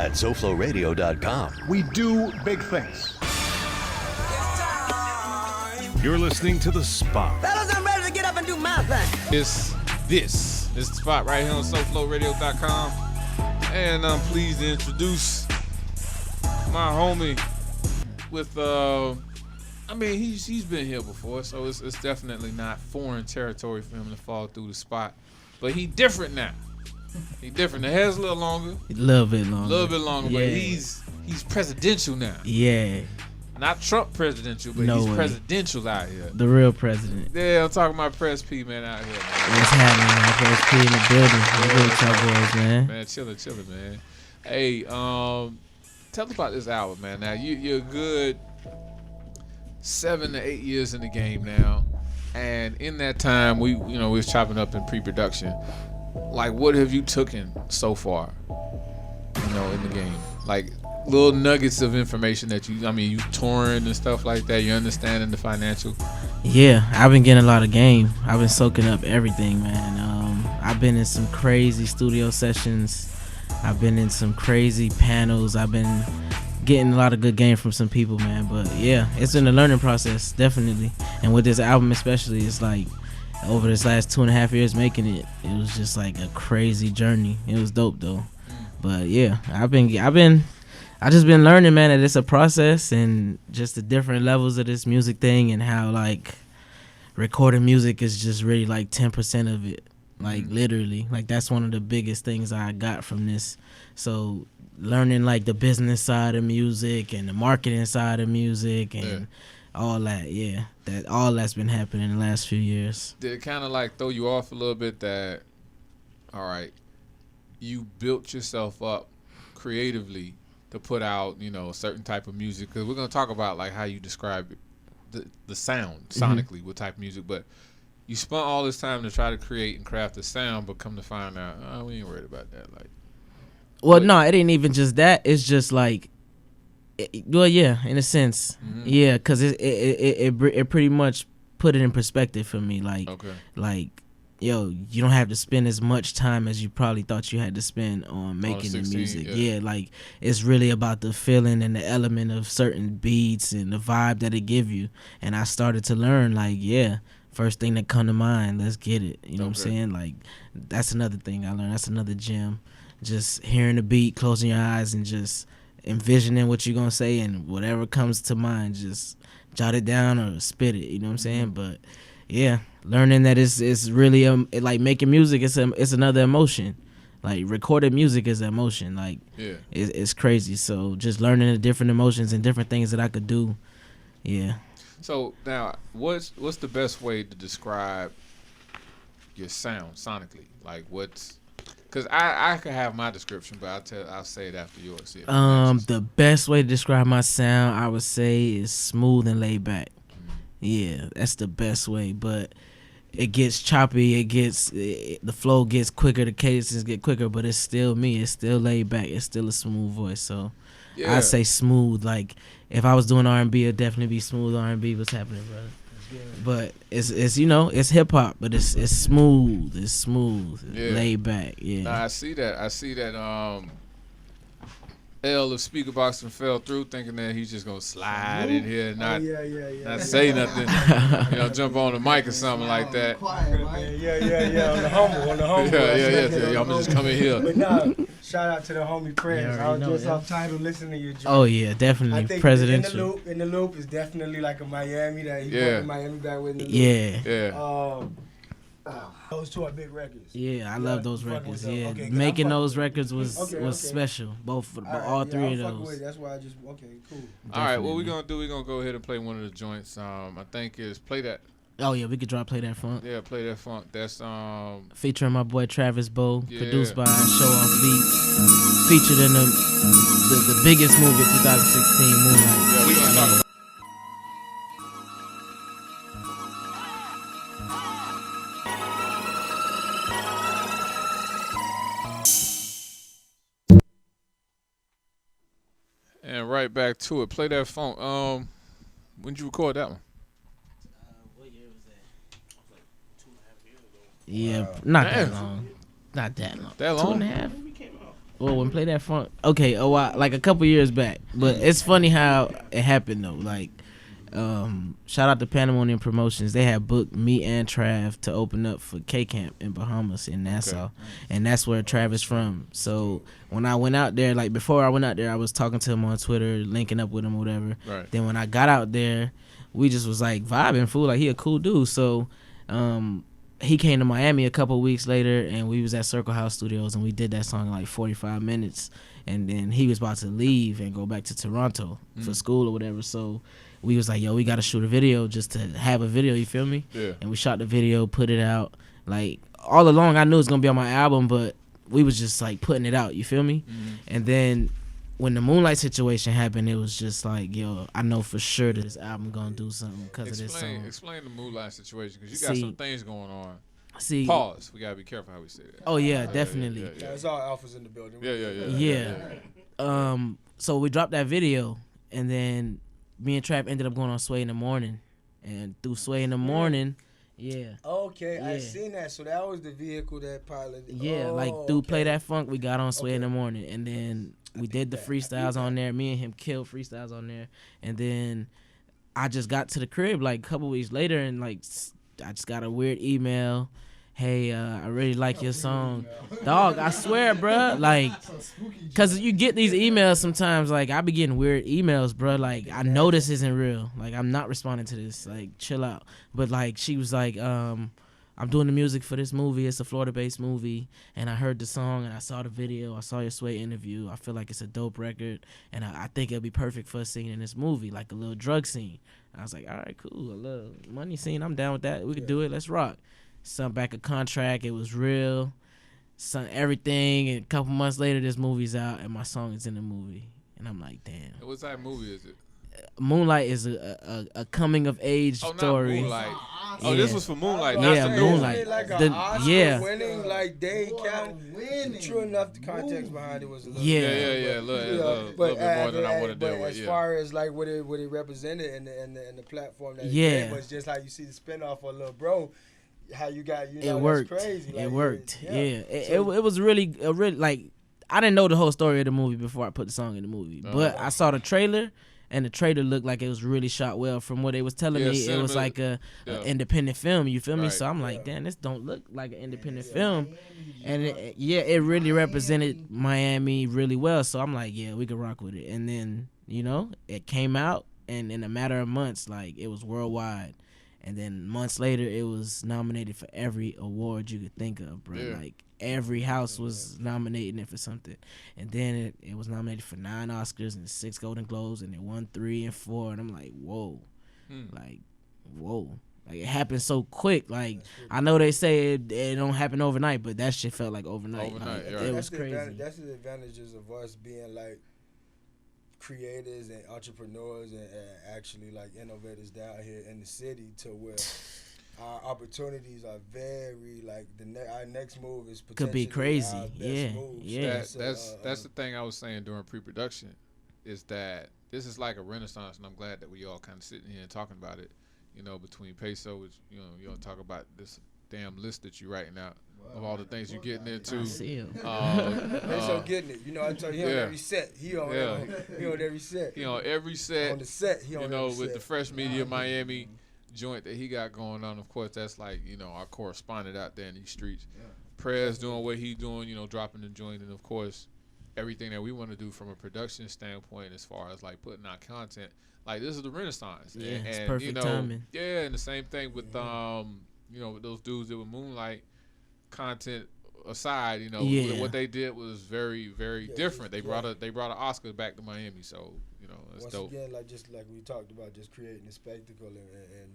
at SoFloRadio.com. We do big things. You're listening to The Spot. Fellas, I'm ready to get up and do my thing. This is the spot right here on SoFloRadio.com. And I'm pleased to introduce my homie with, he's been here before, so it's definitely not foreign territory for him to fall through the spot. But he different now. He different. The hair's a little longer. A little bit longer. Yeah. But he's presidential now. Yeah. Not Trump presidential, but he's presidential out here. The real president. Yeah, I'm talking about Prez P, man, out here, man. What's happening, man? Prez P in the building. What's up, boys, man? Man, chillin', man. Hey, tell us about this album, man. Now, you're a good 7 to 8 years in the game now. And in that time, we was chopping up in pre-production. Like, what have you taken so far, in the game? Like, little nuggets of information that you touring and stuff like that. You understanding the financial? Yeah, I've been getting a lot of game. I've been soaking up everything, man. I've been in some crazy studio sessions. I've been in some crazy panels. I've been getting a lot of good game from some people, man. But yeah, it's been a learning process, definitely. And with this album especially, it's like over this last 2.5 years making it, it was just like a crazy journey. It was dope though. But yeah, I just been learning, man, that it's a process and just the different levels of this music thing and how like recording music is just really like 10% of it. Like literally, like that's one of the biggest things I got from this. So learning like the business side of music and the marketing side of music and all that, all that's been happening in the last few years. Did it kind of like throw you off a little bit that, all right, you built yourself up creatively to put out, a certain type of music? Because we're going to talk about like how you describe the sound sonically, what type of music, but you spent all this time to try to create and craft the sound, but come to find out, we ain't worried about that. Like, well, no, it ain't even just that. It's just like, yeah, in a sense, yeah, because it pretty much put it in perspective for me. Like, yo, you don't have to spend as much time as you probably thought you had to spend on making the music. Yeah, like it's really about the feeling and the element of certain beats and the vibe that it give you. And I started to learn, like, yeah, first thing that come to mind, let's get it. You know what I'm saying? Like, that's another thing I learned. That's another gem. Just hearing the beat, closing your eyes, and just envisioning what you're going to say, and whatever comes to mind, just jot it down or spit it. You know what I'm saying? But, yeah, learning that it's really, like making music, it's another emotion. Like, recorded music is an emotion. Like, it's crazy. So, just learning the different emotions and different things that I could do, yeah. So now, what's the best way to describe your sound sonically? Like, because I could have my description, but I'll say it after yours. The best way to describe my sound, I would say, is smooth and laid back. Yeah, that's the best way. But it gets choppy. The flow gets quicker. The cadences get quicker. But it's still me. It's still laid back. It's still a smooth voice. So. Yeah. I'd say smooth. Like, if I was doing R&B, it'd definitely be smooth R&B. What's happening, brother? But it's it's hip hop, but it's smooth. It's smooth. Laid back. Yeah. Nah, I see that. L of Speaker Boxing fell through, thinking that he's just gonna slide in here and not say nothing. Jump on the mic or something like that. Quiet, yeah. On the humble. Yeah. I'm just coming here. But nah, shout out to the homie Prez. I was just off title listening to your joint. Oh yeah, definitely. I think presidential. In the loop is definitely like a Miami that he brought in Miami back with. Yeah. Those two are big records. Yeah, I love those records. Yeah, okay, making those records was special. Both, all three of those. That's why I just cool. Definitely. All right, what we're gonna do? We're gonna go ahead and play one of the joints. I think is Play That. Oh yeah, we could Play That Funk. Yeah, Play That Funk. That's featuring my boy Travis Bow, produced by Show Off Beats, featured in the biggest movie of 2016, Moonlight. Yeah, we gonna talk about. And right back to it. Play That Funk. When did you record that one? What year was that? Like 2.5 years ago. Yeah, not that long. Not that long. That long? 2.5. Well, when Play That Funk, okay, a while, like a couple years back. But it's funny how it happened though. Like, shout out to Pandemonium Promotions. They had booked me and Trav to open up for K Camp in Bahamas in Nassau, and that's where Trav is from. So when I went out there, like before I went out there, I was talking to him on Twitter, linking up with him, whatever. Right. Then when I got out there, we just was like vibing, fool. Like he a cool dude. So, he came to Miami a couple weeks later, and we was at Circle House Studios, and we did that song in like 45 minutes. And then he was about to leave and go back to Toronto for school or whatever. So we was like, yo, we got to shoot a video just to have a video, you feel me? Yeah. And we shot the video, put it out. Like, all along, I knew it was going to be on my album, but we was just, like, putting it out, you feel me? And then when the Moonlight situation happened, it was just like, yo, I know for sure that this album going to do something because of this song. Explain the Moonlight situation, because you got some things going on. See, pause. We gotta be careful how we say that. Oh yeah, definitely. Yeah, it's all alphas in the building. Yeah. So we dropped that video, and then me and Trav ended up going on Sway in the Morning, and through Sway in the Morning, Okay, I seen that. So that was the vehicle that piloted. Yeah, like through Play That Funk, we got on Sway in the Morning, and then we did the freestyles on there. Me and him killed freestyles on there, and then I just got to the crib like a couple weeks later, and like I just got a weird email. Hey, I really like your song. Dog, I swear, bruh. Like, because you get these emails sometimes. Like, I be getting weird emails, bruh. Like, I know this isn't real. Like, I'm not responding to this. Like, chill out. But, like, she was like, I'm doing the music for this movie. It's a Florida-based movie. And I heard the song, and I saw the video. I saw your Sway interview. I feel like it's a dope record. And I think it'll be perfect for a scene in this movie, like a little drug scene. I was like, all right, cool. A little money scene. I'm down with that. We could do it. Let's rock. Sent back a contract. It was real. Sent everything. And a couple months later, this movie's out, and my song is in the movie. And I'm like, damn. What type of movie is it? Moonlight is a coming of age story. Not Moonlight. Oh, this was for Moonlight. Yeah, Moonlight. Like winning, like Dade County. True enough, the context behind it was a little a little bit more than I want to deal with. As far as like what it represented and the platform that it gave was just like you see the spinoff of Lil Bro. How you got it worked. That's crazy. Like, it worked. It was really like I didn't know the whole story of the movie before I put the song in the movie, but I saw the trailer. And the trailer looked like it was really shot well. From what they was telling me, it was like a independent film. You feel me? So I'm like, damn, this don't look like an independent film. And it really represented Miami really well. So I'm like, yeah, we could rock with it. And then it came out, and in a matter of months, like it was worldwide. And then months later, it was nominated for every award you could think of, bro. Yeah. Like every house was nominating it for something. And then it was nominated for 9 Oscars and 6 Golden Globes, and it won 3 and 4. And I'm like, whoa. Like, whoa. Like, it happened so quick. Like, I know they say it don't happen overnight, but that shit felt like overnight. Like, right. It was crazy. That's the advantages of us being, like, creators and entrepreneurs and actually, like, innovators down here in the city to where our opportunities are very, like, our next move is potentially could be crazy. Our best move. That's the thing I was saying during pre-production is that this is like a renaissance, and I'm glad that we all kind of sitting here and talking about it, between Peso, which, you don't talk about this damn list that you're writing out of all the things you're getting into. I see him. Peso getting it. I tell you, he on every set. He on every set. He on every set. On the set, he on every set. With the Fresh Media Miami joint that he got going on. Of course, that's like, our correspondent out there in these streets. Yeah. Prez doing what he doing, dropping the joint. And, of course, everything that we want to do from a production standpoint as far as, like, putting out content. Like, this is the renaissance. Yeah, it's perfect timing. Yeah, and the same thing with, with those dudes that were Moonlight content aside, what they did was very, very different. They brought an Oscar back to Miami, so that's once dope. Again, like just like we talked about, just creating a spectacle and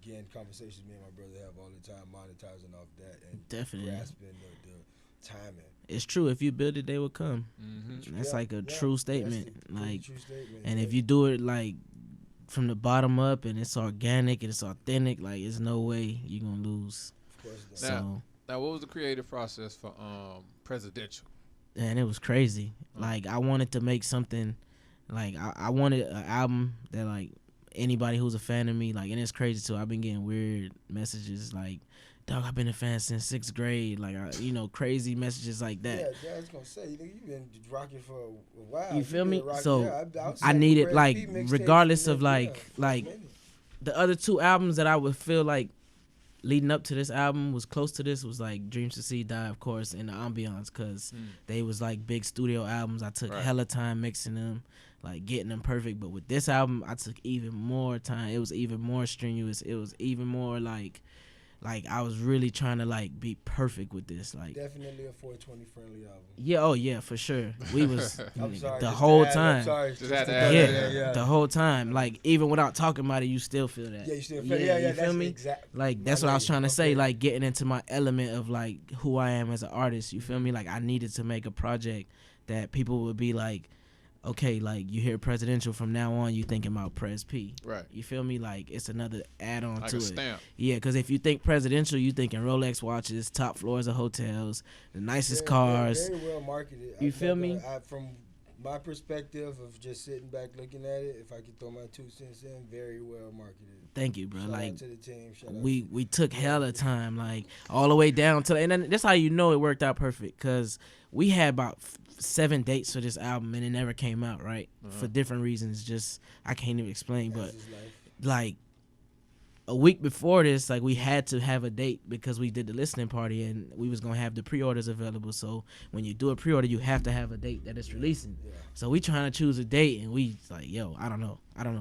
again, conversations me and my brother have all the time, monetizing off that and definitely grasping the timing. It's true. If you build it, they will come. Mm-hmm. That's like a true statement. Like, true statement. And if you do it like from the bottom up and it's organic and it's authentic, like there's no way you're gonna lose. Of course. Now, what was the creative process for Presidential? And it was crazy. Like, I wanted to make something, like, I wanted an album that, like, anybody who's a fan of me, like, and it's crazy, too. I've been getting weird messages, like, Dog, I've been a fan since 6th grade. Like, crazy messages like that. Yeah, I was gonna say, you been rocking for a while. You feel me? Rocking, So I needed, Prez like, P mixtapes regardless from of them, like the other 2 albums that I would feel like leading up to this album was close to this was like Dreams to See Die, of course, and the Ambiance, because they was like big studio albums. I took hella time mixing them, like getting them perfect. But with this album, I took even more time. It was even more strenuous. It was even more like I was really trying to like be perfect with this. Like, definitely a 420 friendly album. Yeah, oh yeah, for sure. We was sorry, the whole time. Yeah, the whole time. Like, even without talking about it, you still feel that. Yeah, you still feel. Yeah, you feel me? Like, that's what I was trying to say. Like, getting into my element of like who I am as an artist. You feel me? Like, I needed to make a project that people would be like, okay, like, you hear presidential, from now on you thinking about Prez P. Right. You feel me? Like, it's another add-on like to a it. Stamp. Yeah, because if you think presidential, you thinking Rolex watches, top floors of hotels, the nicest cars. Very well marketed. You feel me? From my perspective of just sitting back looking at it, if I could throw my 2 cents in, very well marketed. Thank you, bro. Shout like, out to the team. we took hella time, like, all the way down to, and then that's how you know it worked out perfect, because we had about 7 dates for this album and it never came out, right? For different reasons, just I can't even explain. But like a week before this, like, we had to have a date because we did the listening party and we was gonna have the pre-orders available. So when you do a pre-order, you have to have a date that it's releasing. So we trying to choose a date, and we like, yo, I don't know,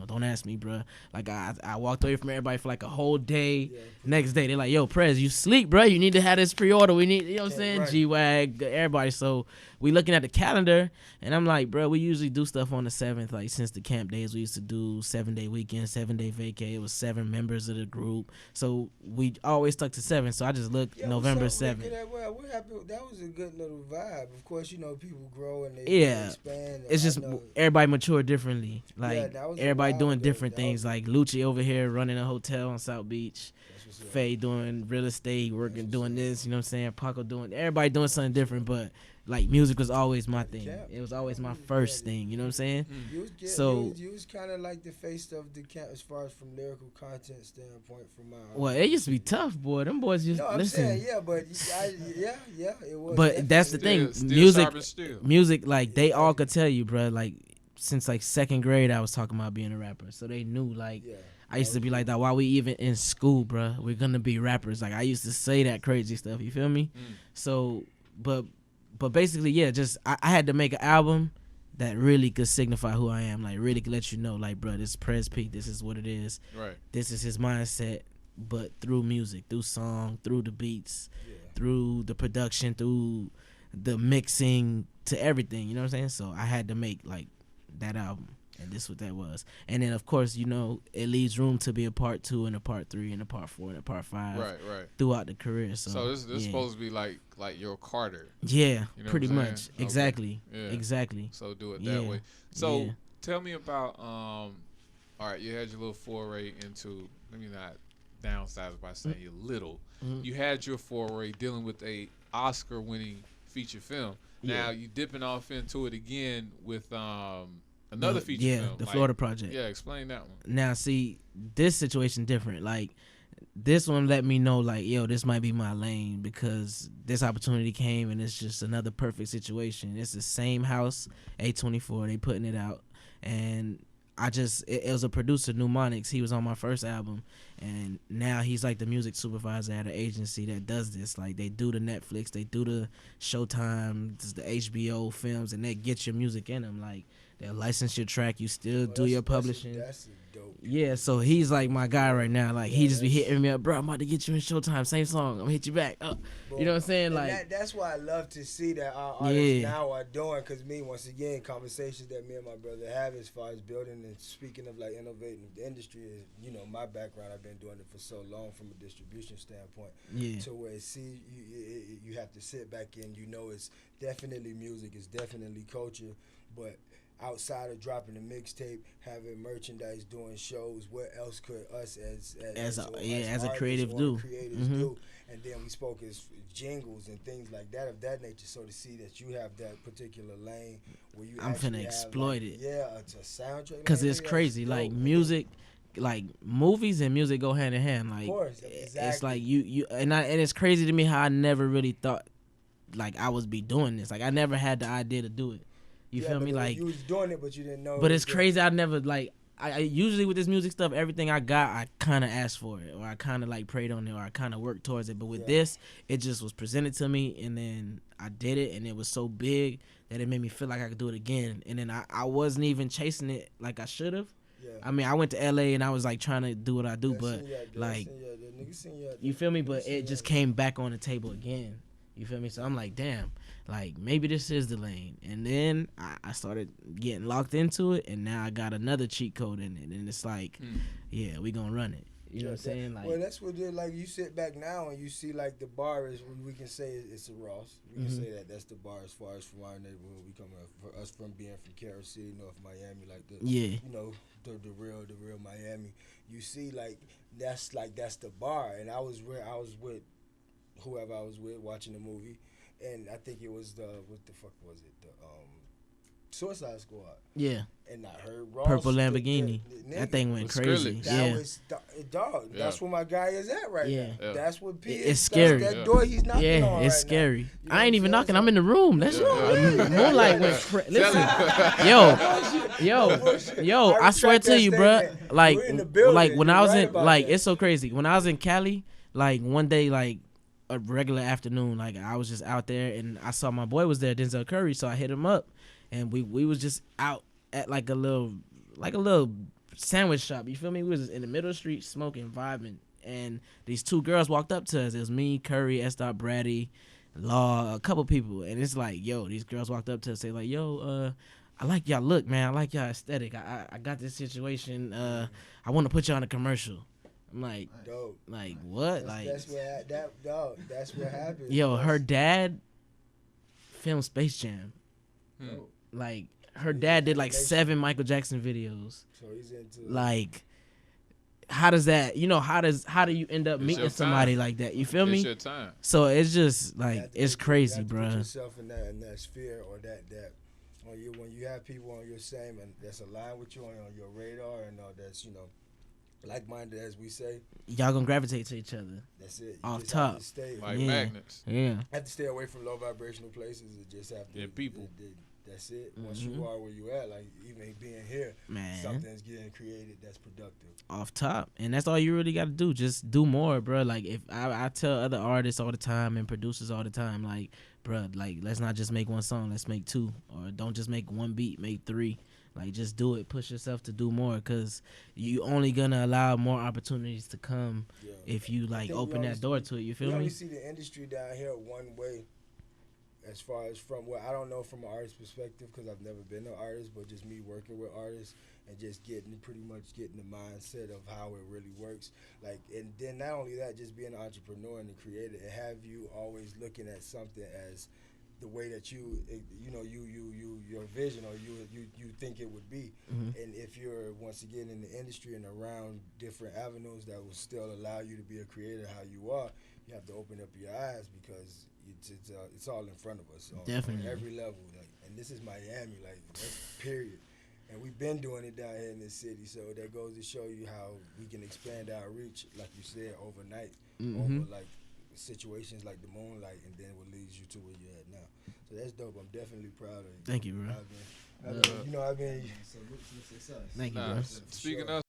don't ask me, bro. Like, I walked away from everybody for like a whole day. Next day they like, yo, Prez, you sleep, bro, you need to have this pre-order, we need, you know what I'm saying, G-Wag, everybody. So we looking at the calendar, and I'm like, bro, we usually do stuff on the 7th. Like, since the camp days, we used to do 7-day weekend, 7-day vacay. It was 7 members of the group, so we always stuck to 7. So I just looked November 7th. What happened? That was a good little vibe. Of course, people grow and they expand. It's just everybody mature differently. Like, everybody doing different things. Like, Lucci over here running a hotel on South Beach. Faye doing real estate, doing this, you know what I'm saying? Paco everybody doing something different, but like, music was always my thing. It was always my first thing, you know what I'm saying? You was kind of like the face of the camp as far as from lyrical content standpoint. Well, it used to be tough, boy. Them boys just listen. It was. But that's the thing, music, like, they all could tell you, bro. Like, since like 2nd grade, I was talking about being a rapper, so they knew, like. I used to be like that while we even in school, bro. We're gonna be rappers. Like, I used to say that crazy stuff. You feel me? So, but basically, yeah. Just I had to make an album that really could signify who I am. Like, really could let you know, like, bro, this is Prez P. This is what it is. Right. This is his mindset, but through music, through song, through the beats, through the production, through the mixing, to everything. You know what I'm saying? So I had to make like that album. And this what that was. And then, of course, it leaves room to be a part 2 and a part 3 and a part 4 and a part 5 right throughout the career. So this is supposed to be like your Carter. Yeah, you know pretty much. Okay. Exactly. Yeah. Exactly. So do it that way. So tell me about all right, you had your little foray into, let me not downsize by saying you're little. You had your foray dealing with a Oscar winning feature film. Now you dipping off into it again with another feature film. The Florida Project. Yeah, explain that one. Now, see, this situation different. Like, this one let me know, like, yo, this might be my lane, because this opportunity came and it's just another perfect situation. It's the same house, A24, they putting it out. And it was a producer, Mnemonics. He was on my first album, and now he's like the music supervisor at an agency that does this. Like, they do the Netflix, they do the Showtime, the HBO films, and they get your music in them. Like, they'll license your track, you still do your publishing. That's dope. Yeah, so he's like my guy right now. Like, he just be hitting me up, bro, I'm about to get you in Showtime, same song, I'm gonna hit you back. You know what I'm saying? Like, that's why I love to see that our artists now are doing, because once again, conversations that me and my brother have as far as building and speaking of like innovating the industry is, my background, I've been doing it for so long from a distribution standpoint. To where you have to sit back and it's definitely music, it's definitely culture, but outside of dropping a mixtape, having merchandise, doing shows, what else could us as a creative do? Creators do? And then we spoke as jingles and things like that of that nature. So to see that you have that particular lane where you I'm finna exploit it. Yeah, it's a soundtrack. Because it's crazy. Like, music, like movies and music go hand in hand. Like, of course, exactly. it's like and it's crazy to me how I never really thought like I was be doing this. Like I never had the idea to do it. You feel me? Like you was doing it, but you didn't know. But it's crazy. I never like. I usually with this music stuff, everything I got, I kind of asked for it, or I kind of like prayed on it, or I kind of worked towards it. But with this, it just was presented to me, and then I did it, and it was so big that it made me feel like I could do it again. And then I wasn't even chasing it like I should have. Yeah. I mean, I went to LA and I was like trying to do what I do, but like, you feel me? But it just came back on the table again. You feel me? So I'm like, damn, like maybe this is the lane. And then I started getting locked into it, and now I got another cheat code in it, and it's like, yeah, we gonna run it. You know what I'm saying? Like, well, that's what like you sit back now and you see like the bar is, we can say it's a Ross. We can say that that's the bar as far as from our neighborhood. We come for us from being from Carroll City, North Miami, like the you know the real Miami. You see like that's the bar, and I was with whoever I was with watching the movie, and I think it was what the fuck was it? The Suicide Squad. Yeah. And I heard Ross. Purple Lamborghini. That thing went crazy. That was dog. Yeah. That's where my guy is at right now. Yeah. That's what P is. It's scary. That's that door he's knocking on it's right scary. Now. You know I ain't even knocking. So, I'm in the room. That's Moonlight went crazy. Listen, yo. I swear to you, bro. Like when I was in it's so crazy. When I was in Cali, like one day, like a regular afternoon, like I was just out there and I saw my boy was there, Denzel Curry, so I hit him up. And we was just out at like a little sandwich shop. You feel me? We was in the middle of the street smoking, vibing. And these two girls walked up to us. It was me, Curry, S. Brady, Law, a couple people. And it's like, yo, these girls walked up to us, say like, yo, I like y'all look, man. I like y'all aesthetic. I got this situation. I want to put you on a commercial. I'm like, dope. Like what? That's what happened. Yo, her dad filmed Space Jam. Like her dad did like 7 Michael Jackson videos. So he's into like, how does that? You know, how do you end up meeting somebody like that? You feel me? It's your time. So it's just like it's crazy, bro. Put yourself in that sphere or that when you have people on your same and that's aligned with you on your radar and that's like-minded, as we say. Y'all gonna gravitate to each other. That's it. Off top. Like magnets. Yeah. Have to stay away from low vibrational places. It just have to. Yeah, people. That's it. Once you are where you at, like even being here, man, something's getting created that's productive. Off top, and that's all you really got to do. Just do more, bro. Like if I tell other artists all the time and producers all the time, like, bro, like let's not just make one song. Let's make 2, or don't just make one beat. Make 3. Like just do it. Push yourself to do more, cause you only gonna allow more opportunities to come if you like open that door to it. You feel me? We only see the industry down here one way. As far as from I don't know from an artist perspective, because I've never been an artist, but just me working with artists and just pretty much getting the mindset of how it really works. Like, and then not only that, just being an entrepreneur and a creator, and have you always looking at something as the way that your vision or you think it would be. And if you're once again in the industry and around different avenues that will still allow you to be a creator how you are, you have to open up your eyes because it's all in front of us on every level. Like, and this is Miami, like that's period. And we've been doing it down here in this city, so that goes to show you how we can expand our reach, like you said, overnight, over like situations like the Moonlight, and then what leads you to where you're at now. So that's dope. I'm definitely proud of you. Thank you, bro. I've been Thank you, bro. Speaking of